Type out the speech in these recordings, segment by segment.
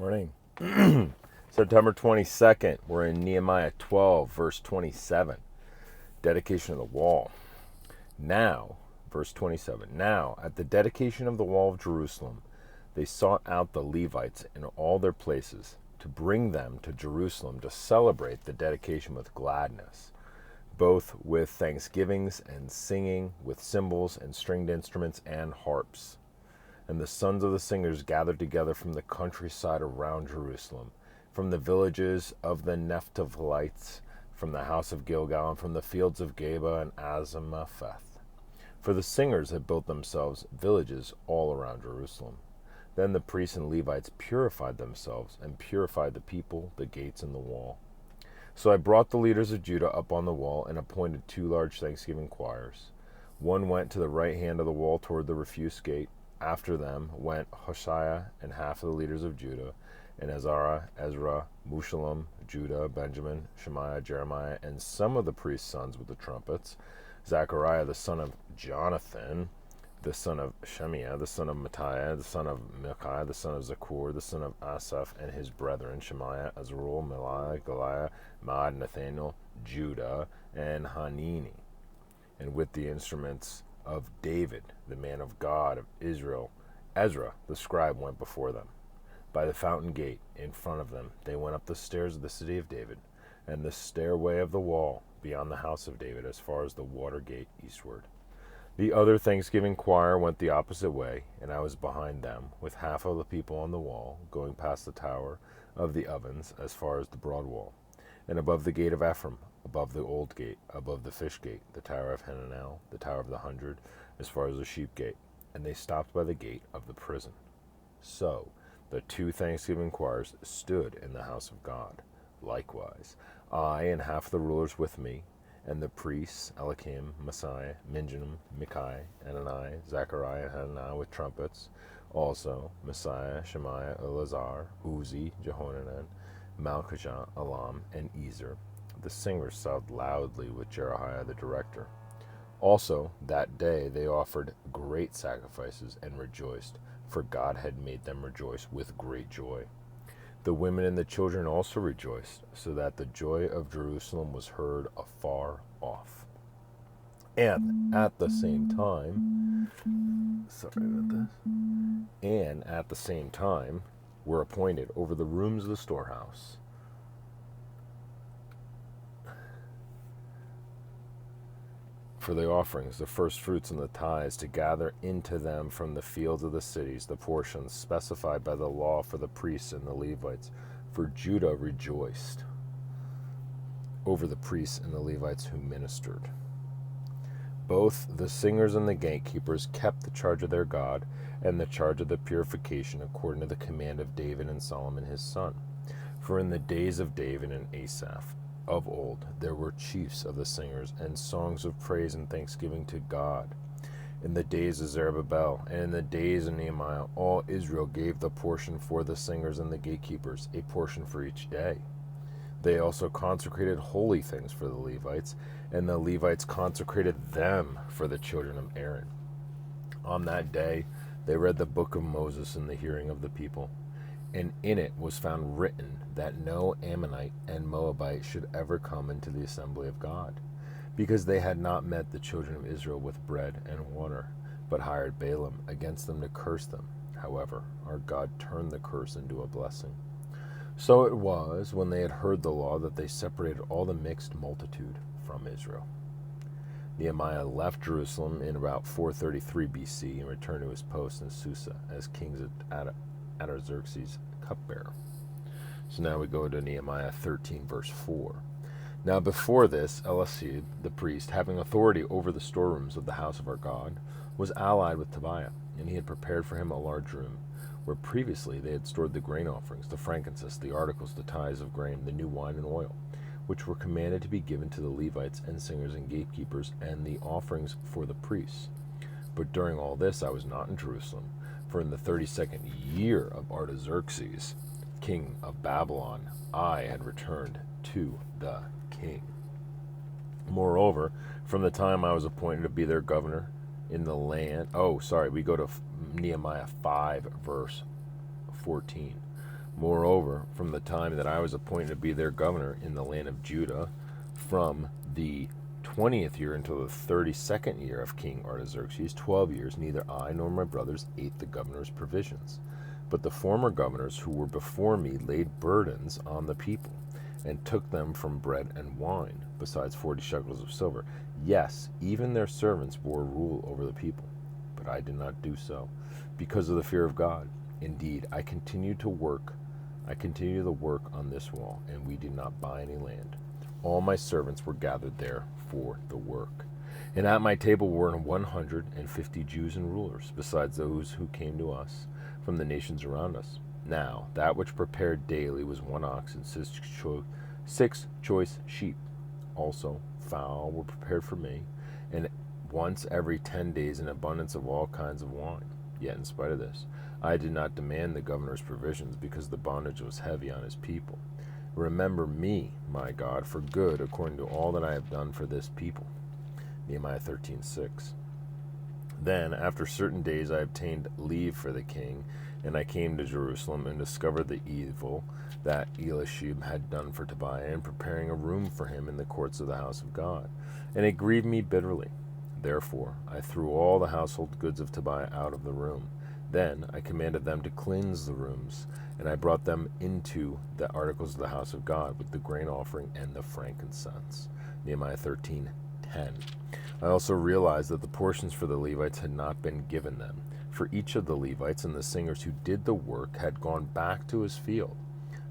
Morning. September 22nd, we're in Nehemiah 12, verse 27. Dedication of the wall. Now, verse 27, now at the dedication of the wall of Jerusalem, they sought out the Levites in all their places to bring them to Jerusalem to celebrate the dedication with gladness, both with thanksgivings and singing, with cymbals and stringed instruments and harps. And the sons of the singers gathered together from the countryside around Jerusalem, from the villages of the Naphtalites, from the house of Gilgal, and from the fields of Geba and Azmapheth. For the singers had built themselves villages all around Jerusalem. Then the priests and Levites purified themselves, and purified the people, the gates, and the wall. So I brought the leaders of Judah up on the wall, and appointed 2 large thanksgiving choirs. One went to the right hand of the wall toward the refuse gate. After them went Hoshea and half of the leaders of Judah, and Azariah, Ezra, Meshullam, Judah, Benjamin, Shemaiah, Jeremiah, and some of the priests' sons with the trumpets, Zechariah the son of Jonathan, the son of Shemaiah, the son of Mattaiah, the son of Micaiah, the son of Zakur, the son of Asaph, and his brethren, Shemaiah, Azarul, Melaiah, Galiah, Maad, Nathanael, Judah, and Hanini, and with the instruments of David, the man of God of Israel, Ezra, the scribe, went before them. By the fountain gate in front of them, they went up the stairs of the city of David, and the stairway of the wall beyond the house of David, as far as the water gate eastward. The other thanksgiving choir went the opposite way, and I was behind them, with half of the people on the wall, going past the tower of the ovens, as far as the broad wall, and above the gate of Ephraim, above the old gate, above the fish gate, the tower of Hananel, the tower of the 100, as far as the sheep gate, and they stopped by the gate of the prison. So the 2 thanksgiving choirs stood in the house of God. Likewise, I and half the rulers with me, and the priests, Eliakim, Messiah, Minjamin, Micaiah, Anani, Zechariah, and Hananiah with trumpets, also Messiah, Shemaiah, Eleazar, Uzi, Jehohanan, Malchijah, Elam, and Ezer. The singers sobbed loudly with Jerahiah the director. Also, that day they offered great sacrifices and rejoiced, for God had made them rejoice with great joy. The women and the children also rejoiced, so that the joy of Jerusalem was heard afar off. And at the same time, were appointed over the rooms of the storehouse for the offerings, the first fruits and the tithes, to gather into them from the fields of the cities the portions specified by the law for the priests and the Levites. For Judah rejoiced over the priests and the Levites who ministered. Both the singers and the gatekeepers kept the charge of their God and the charge of the purification, according to the command of David and Solomon his son. For in the days of David and Asaph of old there were chiefs of the singers, and songs of praise and thanksgiving to God. In the days of Zerubbabel and in the days of Nehemiah, all Israel gave the portion for the singers and the gatekeepers, a portion for each day. They also consecrated holy things for the Levites, and the Levites consecrated them for the children of Aaron. On that day they read the book of Moses in the hearing of the people, and in it was found written that no Ammonite and Moabite should ever come into the assembly of God, because they had not met the children of Israel with bread and water, but hired Balaam against them to curse them. However, our God turned the curse into a blessing. So it was, when they had heard the law, that they separated all the mixed multitude from Israel. Nehemiah left Jerusalem in about 433 BC and returned to his post in Susa as King Artaxerxes' cupbearer. So now we go to Nehemiah 13, verse 4. Now before this, Eliashib, the priest, having authority over the storerooms of the house of our God, was allied with Tobiah, and he had prepared for him a large room, where previously they had stored the grain offerings, the frankincense, the articles, the tithes of grain, the new wine and oil, which were commanded to be given to the Levites and singers and gatekeepers, and the offerings for the priests. But during all this I was not in Jerusalem, for in the 32nd year of Artaxerxes, king of Babylon, I had returned to the king. Moreover, from the time I was appointed to be their governor in the land, we go to Nehemiah 5, verse 14. Moreover, from the time that I was appointed to be their governor in the land of Judah, from the 20th year until the 32nd year of King Artaxerxes, 12 years, neither I nor my brothers ate the governor's provisions. But the former governors who were before me laid burdens on the people, and took them from bread and wine, besides 40 shekels of silver. Yes, even their servants bore rule over the people. But I did not do so, because of the fear of God. Indeed, I continued the work on this wall, and we did not buy any land. All my servants were gathered there for the work. And at my table were 150 Jews and rulers, besides those who came to us from the nations around us. Now, that which prepared daily was 1 ox and 6 choice sheep. Also, fowl were prepared for me, and once every 10 days an abundance of all kinds of wine. Yet in spite of this, I did not demand the governor's provisions, because the bondage was heavy on his people. Remember me, my God, for good, according to all that I have done for this people. Nehemiah 13:6. Then, after certain days, I obtained leave for the king, and I came to Jerusalem and discovered the evil that Eliashib had done for Tobiah in preparing a room for him in the courts of the house of God. And it grieved me bitterly. Therefore, I threw all the household goods of Tobiah out of the room. Then I commanded them to cleanse the rooms, and I brought them into the articles of the house of God with the grain offering and the frankincense. Nehemiah 13:10. I also realized that the portions for the Levites had not been given them, for each of the Levites and the singers who did the work had gone back to his field.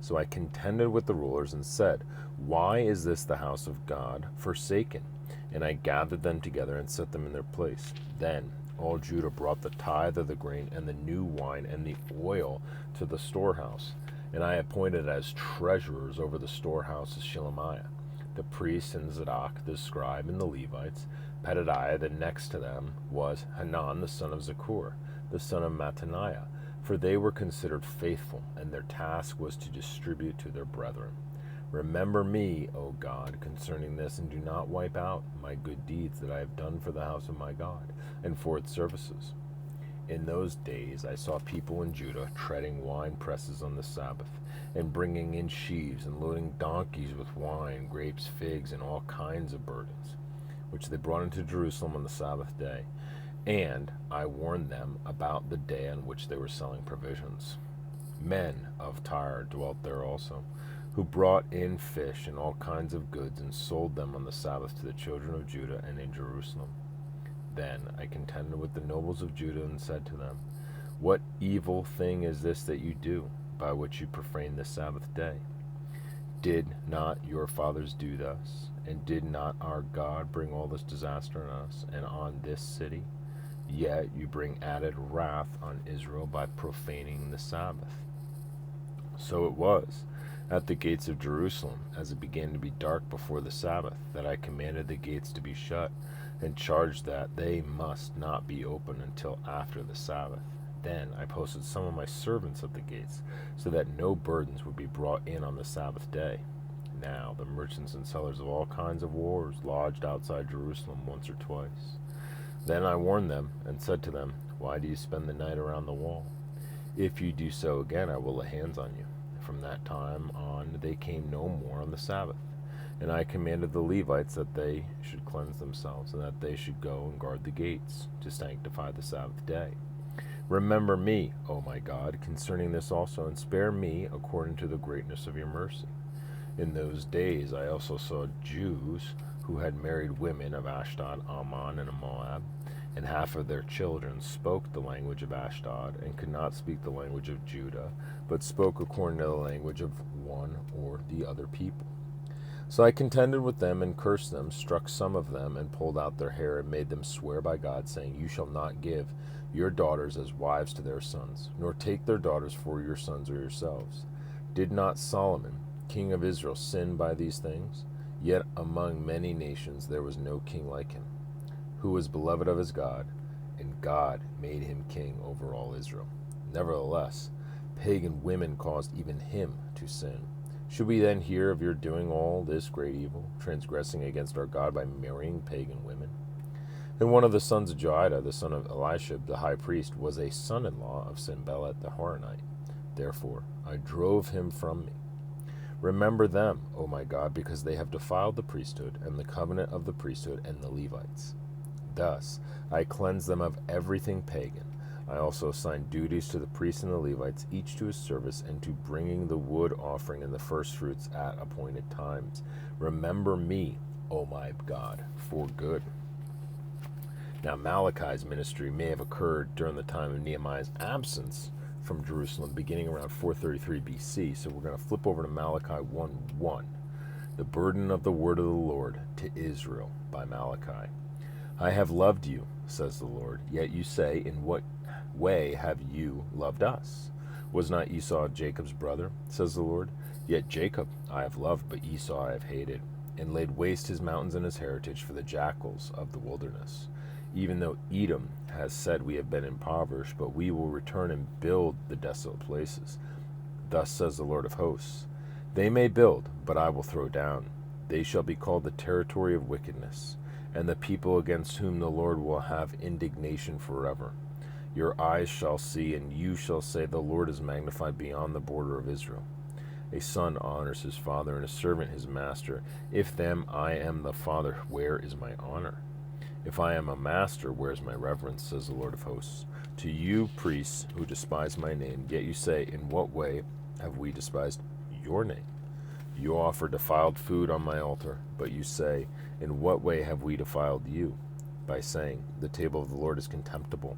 So I contended with the rulers and said, "Why is this the house of God forsaken?" And I gathered them together and set them in their place. Then all Judah brought the tithe of the grain and the new wine and the oil to the storehouse. And I appointed as treasurers over the storehouses Shelemiah, the priest, and Zadok the scribe, and the Levites. Pedadiah, the next to them, was Hanan the son of Zakur, the son of Mattaniah, for they were considered faithful, and their task was to distribute to their brethren. Remember me, O God, concerning this, and do not wipe out my good deeds that I have done for the house of my God, and for its services. In those days I saw people in Judah treading wine presses on the Sabbath, and bringing in sheaves, and loading donkeys with wine, grapes, figs, and all kinds of burdens, which they brought into Jerusalem on the Sabbath day. And I warned them about the day on which they were selling provisions. Men of Tyre dwelt there also, who brought in fish and all kinds of goods, and sold them on the Sabbath to the children of Judah and in Jerusalem. Then I contended with the nobles of Judah and said to them, "What evil thing is this that you do, by which you profane the Sabbath day? Did not your fathers do thus? And did not our God bring all this disaster on us and on this city? Yet you bring added wrath on Israel by profaning the Sabbath." So it was at the gates of Jerusalem, as it began to be dark before the Sabbath, that I commanded the gates to be shut, and charged that they must not be opened until after the Sabbath. Then I posted some of my servants at the gates, so that no burdens would be brought in on the Sabbath day. Now the merchants and sellers of all kinds of wares lodged outside Jerusalem once or twice. Then I warned them, and said to them, "Why do you spend the night around the wall? If you do so again, I will lay hands on you." From that time on they came no more on the Sabbath. And I commanded the Levites that they should cleanse themselves, and that they should go and guard the gates, to sanctify the Sabbath day. Remember me, O my God, concerning this also, and spare me according to the greatness of your mercy. In those days I also saw Jews who had married women of Ashdod, Ammon, and Moab, and half of their children spoke the language of Ashdod, and could not speak the language of Judah, but spoke according to the language of one or the other people. So I contended with them and cursed them, struck some of them, and pulled out their hair, and made them swear by God, saying, "You shall not give your daughters as wives to their sons, nor take their daughters for your sons or yourselves. Did not Solomon, king of Israel, sin by these things? Yet among many nations there was no king like him, who was beloved of his God, and God made him king over all Israel. Nevertheless, pagan women caused even him to sin. Should we then hear of your doing all this great evil, transgressing against our God by marrying pagan women?" And one of the sons of Joiada, the son of Eliashib, the high priest, was a son-in-law of Sanballat the Horonite. Therefore I drove him from me. Remember them, O my God, because they have defiled the priesthood and the covenant of the priesthood and the Levites. Thus I cleanse them of everything pagan. I also assign duties to the priests and the Levites, each to his service, and to bringing the wood offering and the firstfruits at appointed times. Remember me, O my God, for good. Now Malachi's ministry may have occurred during the time of Nehemiah's absence from Jerusalem, beginning around 433 BC. So we're going to flip over to Malachi 1:1. The burden of the word of the Lord to Israel by Malachi. I have loved you, says the Lord, yet you say, in what way have you loved us? Was not Esau Jacob's brother, says the Lord? Yet Jacob I have loved, but Esau I have hated, and laid waste his mountains and his heritage for the jackals of the wilderness. Even though Edom has said, we have been impoverished, but we will return and build the desolate places. Thus says the Lord of hosts, they may build, but I will throw down. They shall be called the territory of wickedness, and the people against whom the Lord will have indignation forever. Your eyes shall see, and you shall say, the Lord is magnified beyond the border of Israel. A son honors his father, and a servant his master. If then I am the father, where is my honor? If I am a master, where is my reverence, says the Lord of hosts? To you, priests, who despise my name, yet you say, in what way have we despised your name? You offer defiled food on my altar, but you say, in what way have we defiled you? By saying, the table of the Lord is contemptible.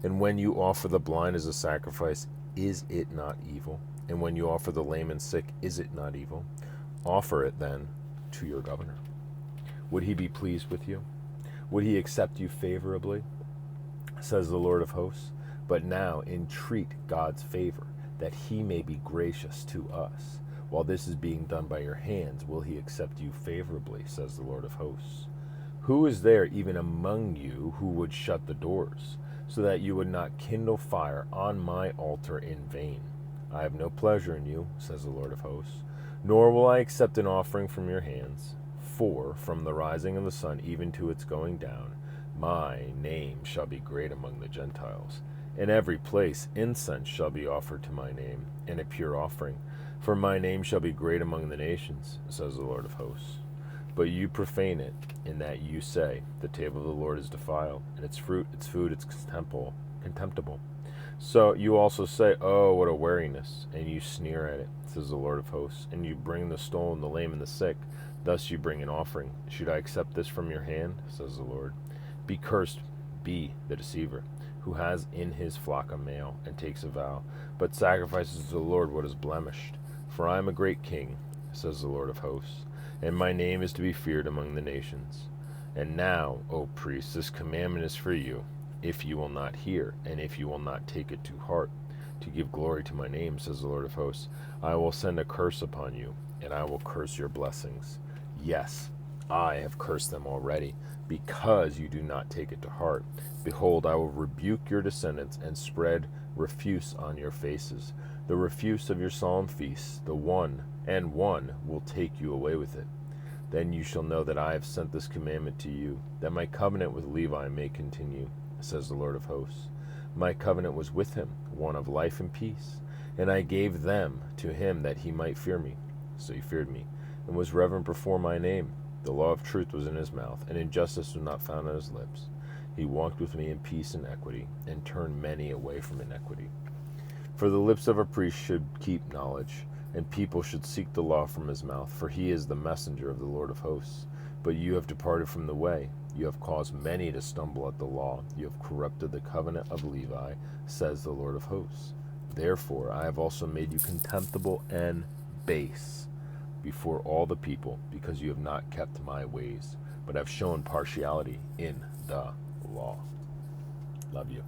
And when you offer the blind as a sacrifice, is it not evil? And when you offer the lame and sick, is it not evil? Offer it then to your governor. Would he be pleased with you? Would he accept you favorably? Says the Lord of hosts. But now entreat God's favor, that he may be gracious to us. While this is being done by your hands, will he accept you favorably, says the Lord of hosts. Who is there even among you who would shut the doors, so that you would not kindle fire on my altar in vain? I have no pleasure in you, says the Lord of hosts, nor will I accept an offering from your hands. For from the rising of the sun even to its going down, my name shall be great among the Gentiles. In every place incense shall be offered to my name, and a pure offering. For my name shall be great among the nations, says the Lord of hosts. But you profane it, in that you say, the table of the Lord is defiled, and its fruit, its food, its contemptible. So you also say, oh, what a weariness, and you sneer at it, says the Lord of hosts. And you bring the stolen, the lame, and the sick. Thus you bring an offering. Should I accept this from your hand, says the Lord? Be cursed, be the deceiver, who has in his flock a male, and takes a vow, but sacrifices to the Lord what is blemished. For I am a great king, says the Lord of hosts, and my name is to be feared among the nations. And now, O priests, this commandment is for you, if you will not hear, and if you will not take it to heart, to give glory to my name, says the Lord of hosts. I will send a curse upon you, and I will curse your blessings. Yes, I have cursed them already, because you do not take it to heart. Behold, I will rebuke your descendants and spread refuse on your faces, the refuse of your solemn feasts, one will take you away with it. Then you shall know that I have sent this commandment to you, that my covenant with Levi may continue, says the Lord of hosts. My covenant was with him, one of life and peace, and I gave them to him that he might fear me. So he feared me, and was reverent before my name. The law of truth was in his mouth, and injustice was not found on his lips. He walked with me in peace and equity, and turned many away from iniquity. For the lips of a priest should keep knowledge, and people should seek the law from his mouth, for he is the messenger of the Lord of hosts. But you have departed from the way. You have caused many to stumble at the law. You have corrupted the covenant of Levi, says the Lord of hosts. Therefore I have also made you contemptible and base before all the people, because you have not kept my ways, but have shown partiality in the law. Love you.